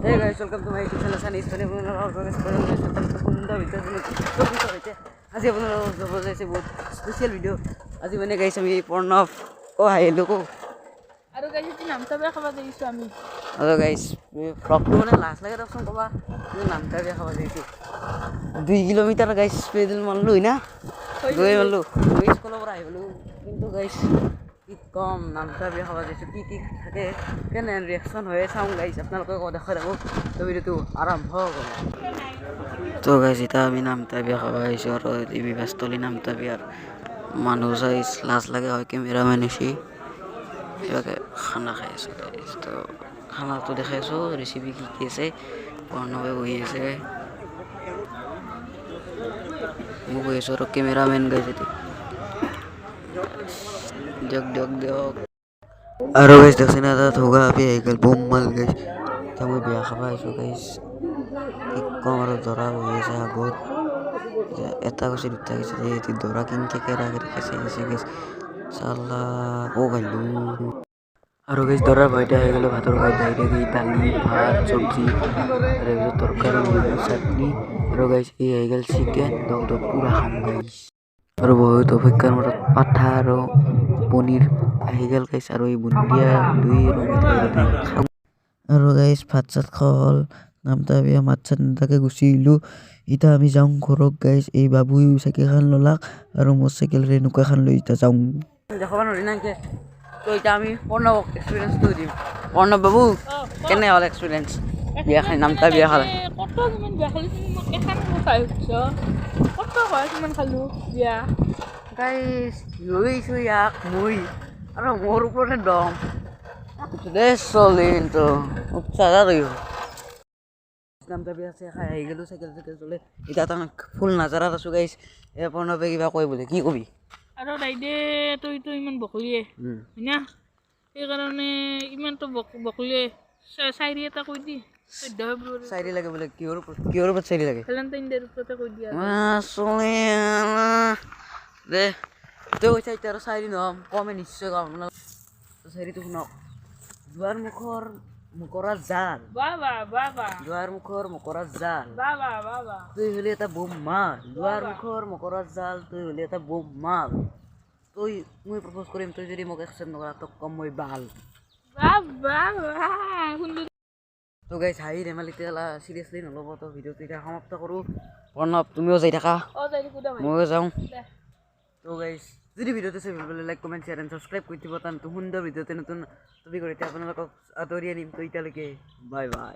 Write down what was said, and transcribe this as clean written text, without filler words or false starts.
Hey guys, welcome to my YouTube channel Sunny Story. আজি আপোনালোকক যাব যাইছে বহুত স্পেচিয়েল ভিডিঅ' আজি মানে গাইছ আমি প্ৰণৱ আহিলোঁ আৰু গাইছ নামটা বেয়া খাব দিছোঁ আমি আৰু গাইছ ফ্ৰকটো মানে লাজ লাগে দকচোন ক'বা নামটা বেয়া খাব দিছোঁ 2 কিলোমিটাৰ গাইছ পেডেল মাৰলোঁ হয় না গৈ মাৰলোঁ গৈ স্কুলৰ পৰা আহিলোঁ কিন্তু গাইছ কি কম নামটা বেয়া খাব দিছোঁ কি কি থাকে কেনে ৰিয়েকশ্যন হৈ চাওঁ গাইছ আপোনালোকে দেখাই থাকক তো ভিডিঅ'টো আৰম্ভ কৰোঁ তো গাইছ এতিয়া আমি নামটা বিয়া খাব আহিছোঁ আৰু বিবাহস্থলী নামটা বিয়াৰ মানুহ চাই লাজ লাগে হয় কেমেৰামেন এসি এবাকে খানা খাই আছোঁ গাইছ তো খানাটো দেখাই আছোঁ ৰেচিপি কি কি আছে প্ৰণৱে বহি আছে মই বহি আছোঁ আৰু কেমেৰামেন গাইছ দিয়ক আৰু গাইছ দেখছি না তাত হোগা আপি আহি গ'ল বুম মাল গাইছ এতিয়া মই বিয়া খাব আহিছোঁ গাইছ কি কম আৰু দৰা বহি আছে আগত এটা কৈছে দুটা কৈছে যে দৰা কিনকে কেৰা কৰি খাইছে গাইছ চালা গাইলোঁ আৰু গাইছ দৰাৰ ভয়তে আহি গ'লোঁ ভাতৰ ভাত ডাইৰেক্ট দালি ভাত চব্জি আৰু তৰকাৰী চাটনি আৰু গাইছ এই আহি গ'ল চিকেন দক পুৰা খাম গাইছ আৰু বহুত অপেক্ষাৰ মূৰত পাঠা আৰু পনীৰ আহি গ'ল গাইছ আৰু এই বুন্দিয়া দুই খাম আৰু গাইছ ভাত চাত খোৱা হ'ল নামটা বিয়া মাত চাত নাথাকে গুচি আহিলোঁ এতিয়া আমি যাওঁ ঘৰত গাইছ এই বাবুই চাইকেলখন ল'লাক আৰু মোৰ চাইকেল ৰেণুকাখন লৈ এতিয়া যাওঁ দেখাব নোৱাৰি না তো এতিয়া আমি প্ৰণৱক এক্সপিৰিয়েঞ্চটো দিম প্ৰণৱ বাবু কেনে হ'ল এক্সপিৰিয়েঞ্চ বিয়া খাই নামটা বিয়া খালে কত কিমান বিয়া খালি এখন খাই কত হয় কিমান খালোঁ বিয়া গাইছ লৈছোঁ ইয়াক মই আৰু মোৰ ওপৰতে দম দে চলি কিন্তু চাজা ৰহিব নামটা বিয়া আছে খাই আহি গ'লোঁ চাইকেল চলে এতিয়া তাৰমানে ফুল নাজাৰাত আছোঁ গাইছ এই প্ৰণৱে কিবা কয় বোলে কি কবি আৰু দাইদে তইতো ইমান বকলিয়ে হয় না সেইকাৰণে ইমানটো বকলিয়ে চাইৰি এটা কৈ দি 14 ফেব্ৰুৱাৰী চাইৰি লাগে বোলে কিহৰ ওপৰত চাইৰি লাগে ভেলেণ্টাইন ডেৰ ওপৰতে কৈ দিয়া দে তই কৈছা এতিয়া আৰু চাইৰি নহ'ম কমে নিশ্চয় কম আপোনাক চাইৰিটো শুনক দুৱাৰ মুখৰ মকৰা জাল দুৱাৰ মুখৰ মকৰা জাল তুই হ'লে এটা বোম মাৰ দুৱাৰ মুখৰ মকৰা জাল তুই হ'লে এটা বোম মাৰ তই মই প্ৰপ'জ কৰিম তই যদি মোক একচেপ্ট নকৰা তোক কম মই বাল তো গাইছ হাঁহি ধেমালি তেলা চিৰিয়াছলি নল'ব তো ভিডিঅ'টো এতিয়া সমাপ্ত কৰোঁ প্ৰণৱ তুমিও যাই থাকা ময়ো যাওঁ তো গাইছ যদি ভিডিঅ'টো চাই ভাল পালে like comment share and subscribe কৰি দিব তান সুন্দৰ ভিডিঅ'তে নতুন টপিক এতিয়া আপোনালোকক আদৰি আনিম তো এতিয়ালৈকে বাই বাই